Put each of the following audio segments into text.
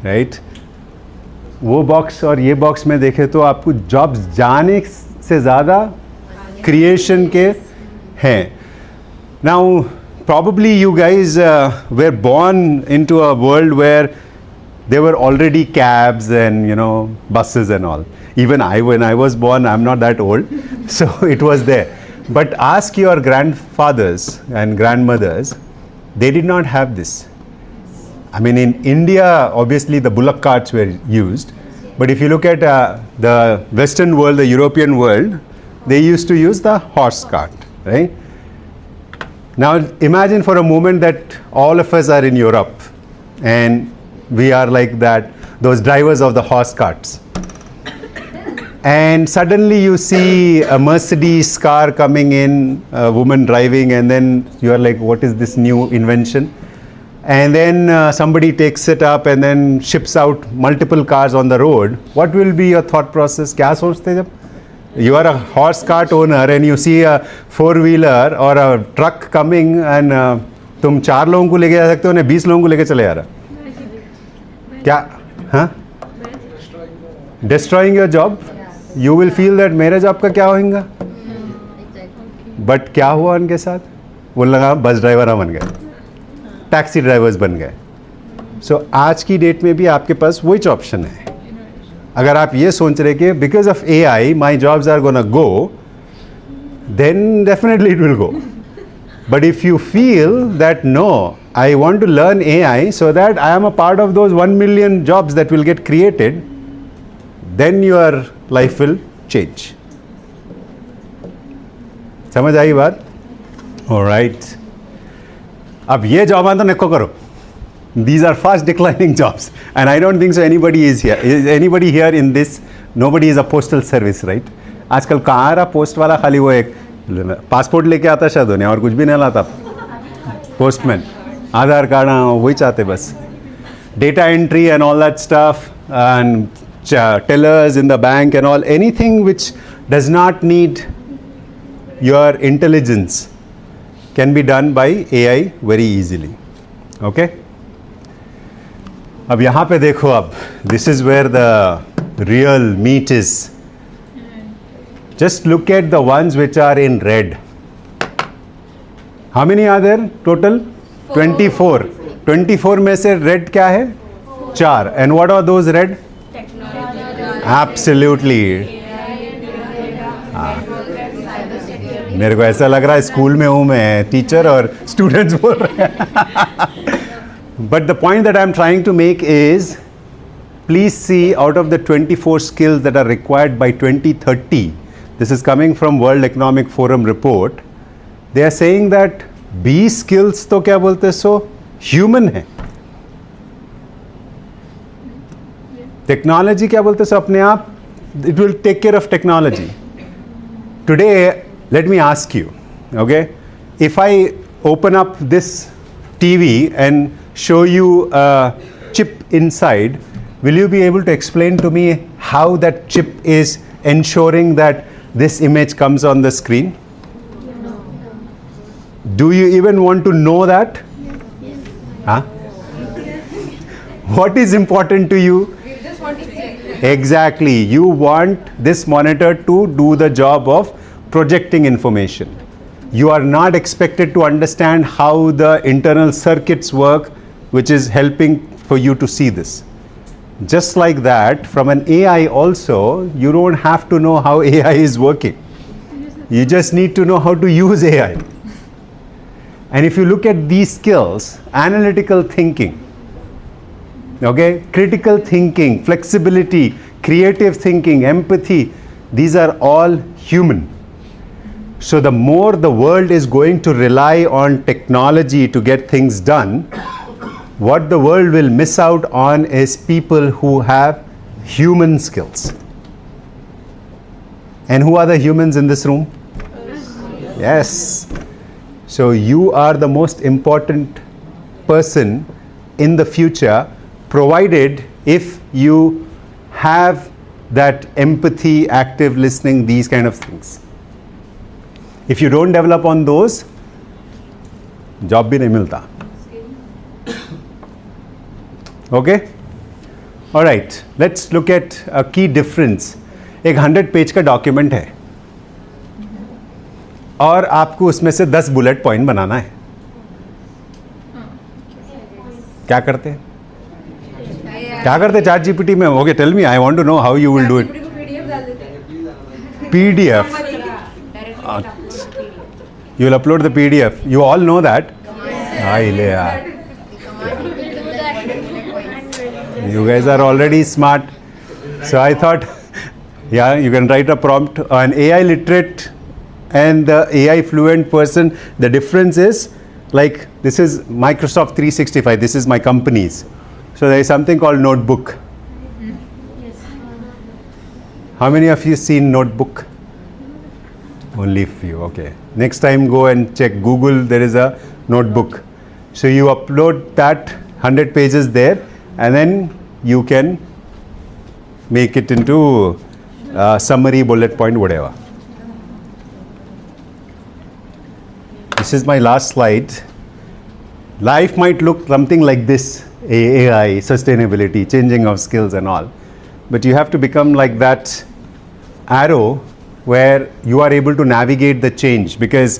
Right? वो box और ये बॉक्स में देखें तो आपको जॉब्स जाने से ज़्यादा क्रिएशन के हैं. Now probably you guys were born into a world where there were already cabs and buses and all. Even when I was born, I'm not that old, so it was there. But ask your grandfathers and grandmothers, they did not have this. I mean, in India, obviously the bullock carts were used, but if you look at the Western world, the European world, they used to use the horse cart, right? Now imagine for a moment that all of us are in Europe and we are like that, those drivers of the horse carts. And suddenly you see a Mercedes car coming in, a woman driving, and then you are like, what is this new invention? And then somebody takes it up and then ships out multiple cars on the road. What will be your thought process? क्या सोचते जब you are a horse cart owner and you see a four-wheeler or a truck coming and तुम 4 लोगों को लेके जा सकते हो ना 20 लोगों को लेके चले जा रहा क्या? हाँ? Destroying your job? You will feel that मेरे जॉब का क्या होगा? बट क्या हुआ उनके साथ? वो लगा बस ड्राइवर बन गए, टैक्सी ड्राइवर्स बन गए. सो आज की डेट में भी आपके पास वही ऑप्शन है. अगर आप ये सोच रहे कि because of AI my jobs are gonna go, then definitely it will go. But if you feel that no, I want to learn AI so that I am a part of those 1 million jobs that will get created, then your life will change. समझ आई बात? Alright. अब ये job तो निको करो. These are fast declining jobs, and I don't think so anybody is here. Is anybody here in this? Nobody is a postal service, right? आजकल कहाँ रहा पोस्ट वाला, खाली वो एक पासपोर्ट लेके आता शायद उन्हें, और कुछ भी नहीं लाता. पोस्टमैन आधार कार्ड, वही चाहते बस. Data entry and all that stuff and tellers in the bank and all, anything which does not need your intelligence can be done by AI very easily. Okay? अब यहाँ पे देखो, अब this is where the real meat is. Just look at the ones which are in red. How many are there total? 24. 24 में से red क्या है? 4. And what are those red? Absolutely. मेरे को ऐसा लग रहा है स्कूल में हूँ मैं, टीचर और स्टूडेंट्स बोल रहे हैं. But the point that I'm trying to make is, please see, out of the 24 skills that are required by 2030, this is coming from World Economic Forum report, they are saying that 20 skills तो क्या बोलते सो human है. Technology क्या बोलते हैं अपने आप, it will take care of technology. Today, let me ask you, okay, if I open up this TV and show you a chip inside, will you be able to explain to me how that chip is ensuring that this image comes on the screen? No. Do you even want to know that? Yes. Huh? What is important to you? Exactly. You want this monitor to do the job of projecting information. You are not expected to understand how the internal circuits work, which is helping for you to see this. Just like that, from an AI also, you don't have to know how AI is working. You just need to know how to use AI. And if you look at these skills, analytical thinking, okay, critical thinking, flexibility, creative thinking, empathy, these are all human. So the more the world is going to rely on technology to get things done, what the world will miss out on is people who have human skills. And who are the humans in this room? Yes. So you are the most important person in the future, provided if you have that empathy, active listening, these kind of things. If you don't develop on those, job bhi nahi milta. Okay? Alright, let's look at a key difference. एक 100 page का document है और आपको उसमें से 10 bullet point बनाना है. क्या करते हैं? क्या करते चैट जीपीटी में? Okay, tell me, I want to know how you will do it. PDF. You will upload the PDF. You all know that. You guys are already smart. So I thought, yeah, you can write a prompt. An AI literate and the AI fluent person, the difference is, like, this is Microsoft 365. This is my company's. So there is something called Notebook. How many of you seen Notebook? Only few. Okay. Next time go and check Google. There is a Notebook. So you upload that 100 pages there, and then you can make it into summary, bullet point, whatever. This is my last slide. Life might look something like this: AI, sustainability, changing of skills and all. But you have to become like that arrow where you are able to navigate the change, because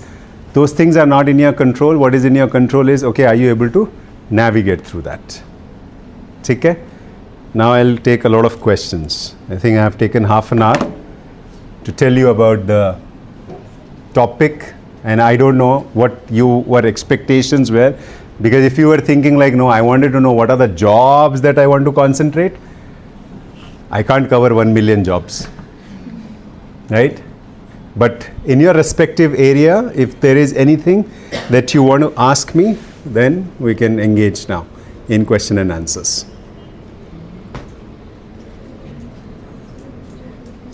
those things are not in your control. What is in your control is, okay, are you able to navigate through that? Okay? Now I'll take a lot of questions. I think I have taken half an hour to tell you about the topic, and I don't know what your expectations were, because if you were thinking like, no, I wanted to know what are the jobs that I want to concentrate, I can't cover 1 million jobs. Right? But in your respective area, if there is anything that you want to ask me, then we can engage now in question and answers.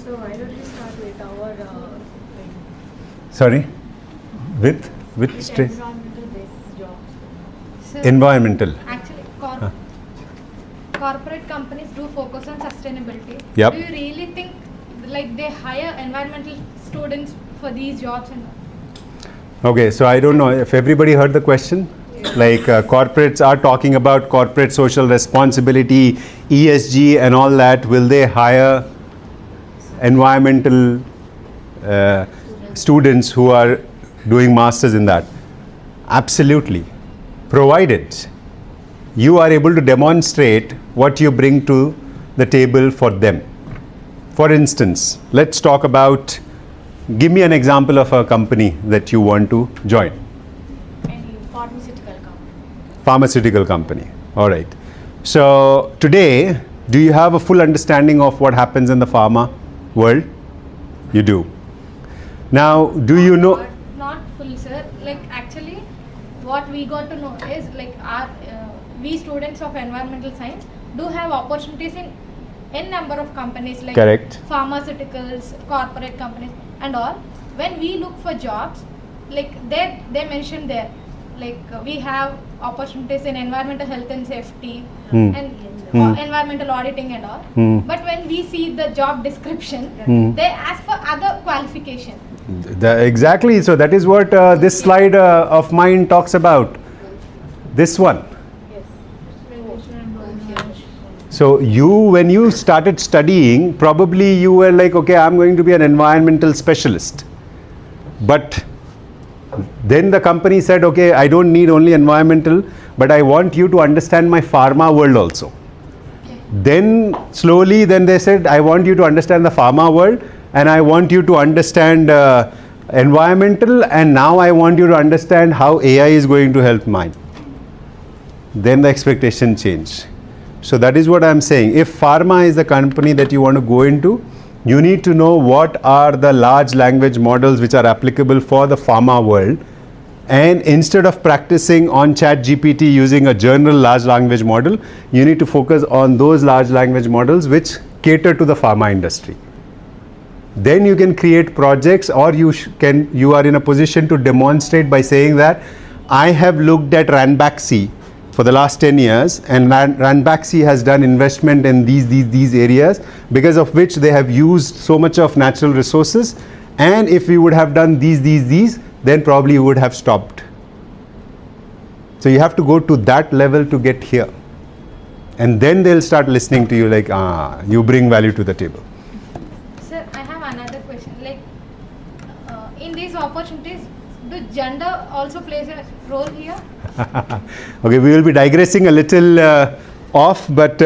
So why don't we start with our Sorry? With stress? environmental based jobs? So Environmental. actually, corporate companies do focus on sustainability. Yep. Do you really think like they hire environmental students for these jobs? And Okay, so I don't know if everybody heard the question. Like corporates are talking about corporate social responsibility, ESG and all that. Will they hire environmental students who are doing masters in that? Absolutely, provided you are able to demonstrate what you bring to the table for them. For instance, let's talk about, give me an example of a company that you want to join. Any pharmaceutical company? Pharmaceutical company. All right. So today, do you have a full understanding of what happens in the pharma world? You do. Now, do you know? not full, sir. Like actually, what we got to know is like our we students of environmental science do have opportunities in n number of companies like Correct. pharmaceuticals, corporate companies, and all. When we look for jobs, like they mention there, like we have opportunities in environmental health and safety and environmental auditing and all. But when we see the job description, they ask for other qualification. Exactly. So that is what this slide of mine talks about. This one. So when you started studying, probably you were like, okay, I'm going to be an environmental specialist. But then the company said, okay, I don't need only environmental, but I want you to understand my pharma world also. Then slowly, then they said, I want you to understand the pharma world, and I want you to understand environmental, and now I want you to understand how AI is going to help mine. Then the expectation changed. So that is what I'm saying. If pharma is the company that you want to go into, you need to know what are the large language models which are applicable for the pharma world. And instead of practicing on ChatGPT using a general large language model, you need to focus on those large language models which cater to the pharma industry. Then you can create projects, or you are in a position to demonstrate by saying that I have looked at Ranbaxy for the last 10 years, and Ranbaxy has done investment in these areas, because of which they have used so much of natural resources, and if we would have done these, then probably you would have stopped. So you have to go to that level to get here. And then they'll start listening to you like, you bring value to the table. Sir, I have another question. Like, in these opportunities, do gender also plays a role here? Okay, we will be digressing a little off, but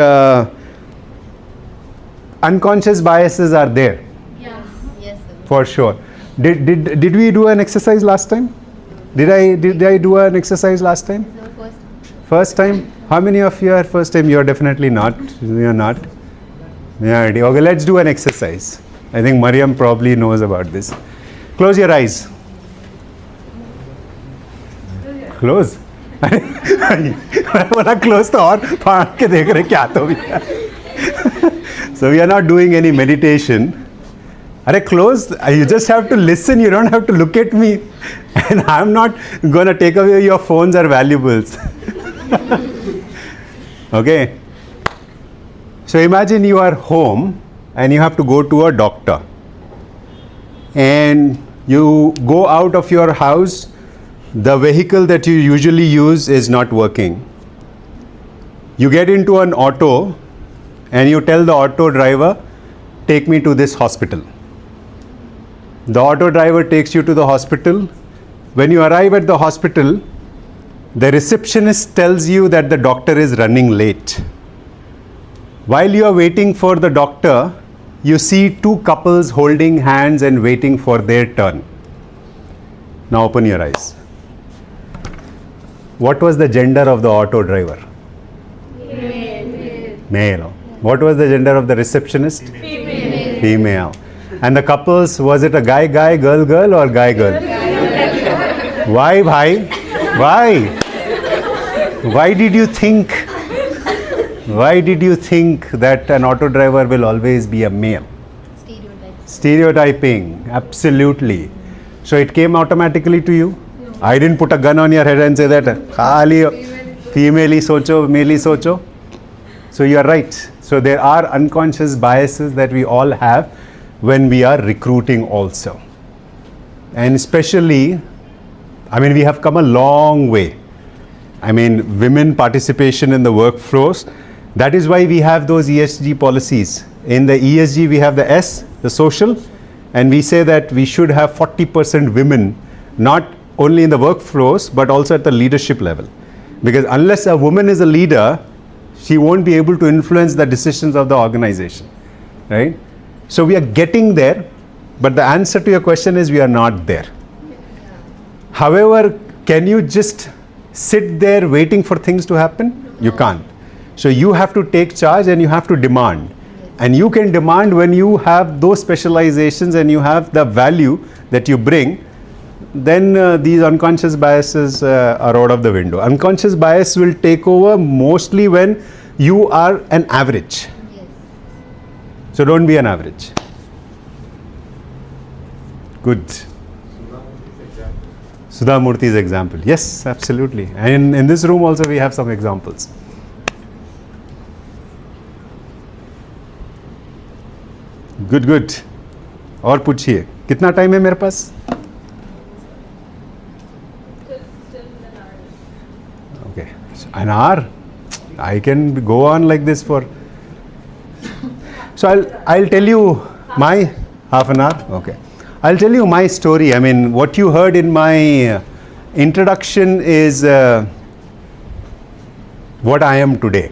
unconscious biases are there Yes. Yes, sir. for sure. Did we do an exercise last time? Did I do an exercise last time? So first, First time? How many of you are first time? You are definitely not. You are not. Yeah, okay, let's do an exercise. I think Mariam probably knows about this. Close your eyes. Close. मैं बोला close तो और फाड़ के देख रहे क्या तो भी. So we are not doing any meditation. Are close. You just have to listen. You don't have to look at me. And I'm not gonna take away your phones or valuables. Okay. So imagine you are home and you have to go to a doctor. And you go out of your house. The vehicle that you usually use is not working. You get into an auto and you tell the auto driver, take me to this hospital. The auto driver takes you to the hospital. When you arrive at the hospital, the receptionist tells you that the doctor is running late. While you are waiting for the doctor, you see two couples holding hands and waiting for their turn. Now open your eyes. What was the gender of the auto driver? Male. What was the gender of the receptionist? female. Female. And the couples, was it a guy, girl, or guy, girl? Why, bhai? Why? Why did you think that an auto driver will always be a male? Stereotypes. Stereotyping, absolutely. So it came automatically to you? I didn't put a gun on your head and say that khali female hi socho, male hi socho. So you are right. So there are unconscious biases that we all have when we are recruiting also. And especially, I mean, we have come a long way. I mean, women participation in the workforce. That is why we have those ESG policies. In the ESG, we have the S, the social, and we say that we should have 40% women, not only in the workforce, but also at the leadership level. Because unless a woman is a leader, she won't be able to influence the decisions of the organization, right? So we are getting there, but the answer to your question is we are not there. However, can you just sit there waiting for things to happen? You can't. So you have to take charge and you have to demand. And you can demand when you have those specializations and you have the value that you bring, then these unconscious biases are out of the window. Unconscious bias will take over mostly when you are an average. Yes. So don't be an average. Good. Sudha Murthy's example. Yes, absolutely. And in this room also we have some examples. Good, good. और पूछिए कितना time है मेरे पास? Okay, so an hour. I can go on like this for. So I'll tell you my half an hour. Okay, I'll tell you my story. I mean, what you heard in my introduction is what I am today.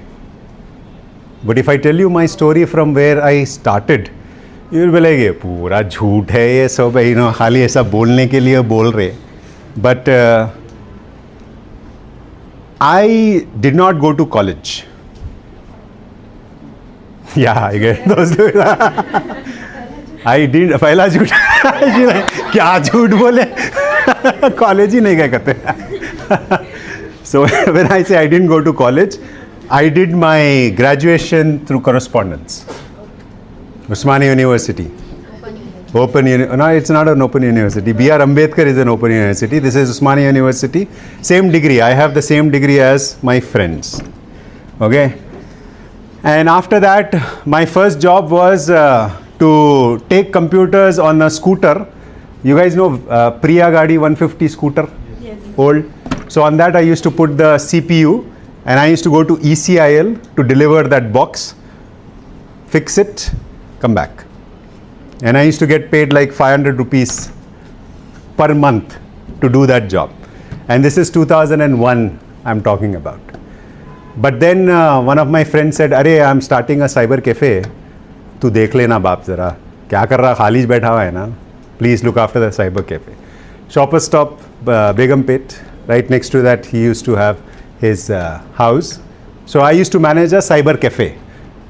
But if I tell you my story from where I started, you will be like, ये पूरा झूठ है ये सब, you know, खाली ऐसा बोलने के लिए बोल रहे. But I did not go to college. Yeah, I get those. I didn't. पहला झूठ. क्या झूठ बोले? College ही नहीं गए करते. So when I say I didn't go to college, I did my graduation through correspondence. Usmania University. Open no, it's not an open university. B.R. Ambedkar is an open university. This is Usmania University. Same degree. I have the same degree as my friends. Okay. And after that, my first job was to take computers on a scooter. You guys know Priya Gadi 150 scooter? Yes. Old. So on that I used to put the CPU And I used to go to ECIL to deliver that box, fix it, come back. And I used to get paid like 500 rupees per month to do that job. And this is 2001 I'm talking about. But then one of my friends said, "Arey, I'm starting a cyber cafe. Tu dekh lena baap zara. Kya kar raha, khali baitha hua hai na? Please look after the cyber cafe." Shoppers Stop, Begumpet, right next to that he used to have his house. So I used to manage a cyber cafe.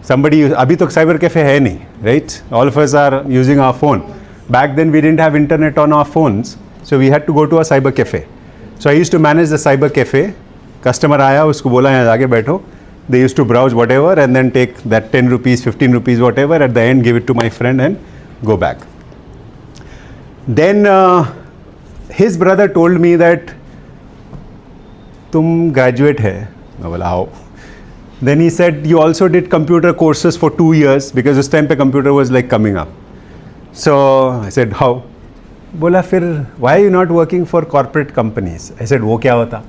Somebody, abhi to cyber cafe hai nahi, right? All of us are using our phone. Back then we didn't have internet on our phones, so we had to go to a cyber cafe. So I used to manage the cyber cafe. Customer आया, उसको बोला यहाँ जाके बैठो. They used to browse whatever and then take that 10 rupees, 15 rupees, whatever. At the end, give it to my friend and go back. Then his brother told me that तुम graduate है. मैं बोला आओ. Then he said you also did computer courses for 2 years because this time पे computer was like coming up. So I said how? बोला फिर why are you not working for corporate companies? I said वो क्या होता?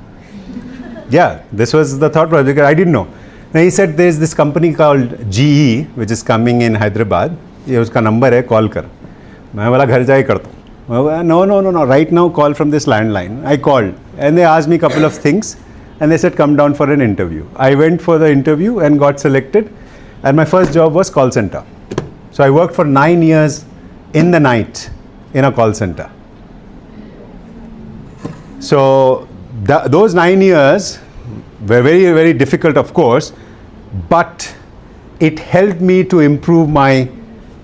Yeah, this was the thought process because I didn't know. Then he said there's this company called GE which is coming in Hyderabad. ये उसका number है, call कर. मैं बोला घर जाके करता हूँ. No. Right now call from this landline. I called and they asked me a couple of things and they said come down for an interview. I went for the interview and got selected and my first job was call center. So I worked for 9 years in the night in a call center. So those 9 years were very, very difficult, of course, but it helped me to improve my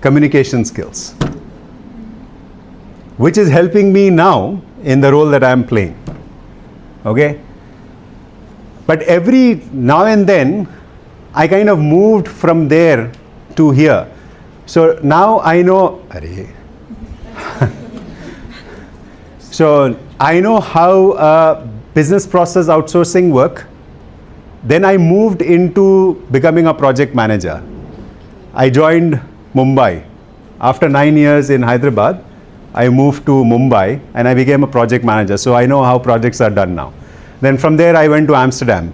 communication skills, which is helping me now in the role that I am playing. Okay? But every now and then, I kind of moved from there to here. So now I know, so I know how business process outsourcing work. Then I moved into becoming a project manager. I joined Mumbai. After 9 years in Hyderabad, I moved to Mumbai and I became a project manager. So I know how projects are done now. Then from there I went to Amsterdam.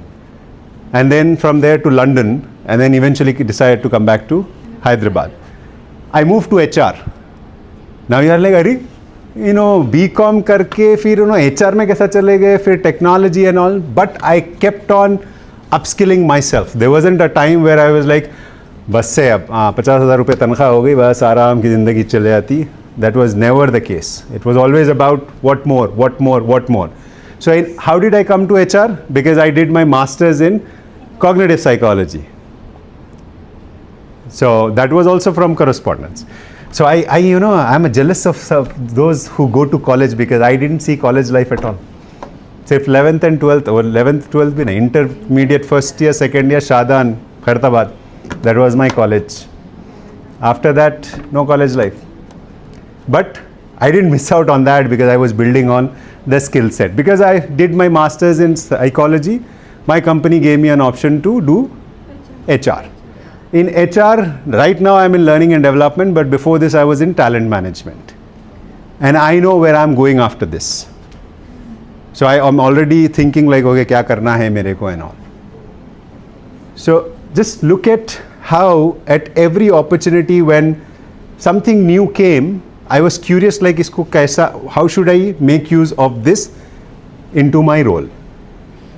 And then from there to London. And then eventually decided to come back to Hyderabad. I moved to HR. Now you are like, Ari, you know, BCom करके फिर you know HR में कैसा चले गए, फिर technology and all. But I kept on upskilling myself. There wasn't a time where I was like, बस से अब 50,000 रुपये तनख्वाह हो गई, बस आराम की ज़िंदगी चले जाती. That was never the case. It was always about what more. So how did I come to HR? Because I did my master's in cognitive psychology. So that was also from correspondence. So I'm jealous of those who go to college because I didn't see college life at all. Sirf 11th and 12th or 11th, 12th bhi nahi. Intermediate first year, second year, Shadan, Khartabad. That was my college. After that, no college life. But I didn't miss out on that because I was building on the skill set. Because I did my master's in psychology, my company gave me an option to do HR. In HR, right now I'm in learning and development, but before this I was in talent management. And I know where I'm going after this. So I am already thinking like, okay, kya karna hai mere ko and all. So just look at how at every opportunity when something new came, I was curious like isko kaisa, how should I make use of this into my role?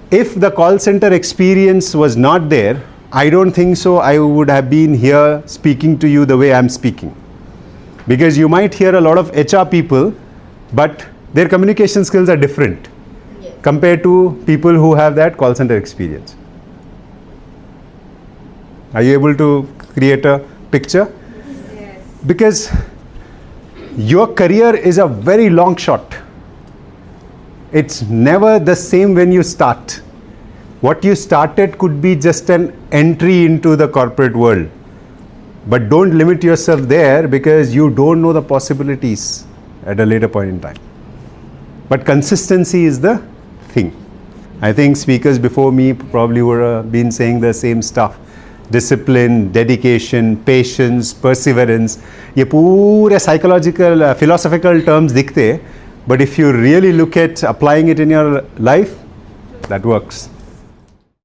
If the call center experience was not there, I don't think so I would have been here speaking to you the way I'm speaking. Because you might hear a lot of HR people, but their communication skills are different compared to people who have that call center experience. Are you able to create a picture? Yes. Because your career is a very long shot. It's never the same when you start. What you started could be just an entry into the corporate world. But don't limit yourself there because you don't know the possibilities at a later point in time. But consistency is the thing. I think speakers before me probably were been saying the same stuff. Discipline, dedication, patience, perseverance. ये पूरे psychological, philosophical terms दिखते, but if you really look at applying it in your life, that works.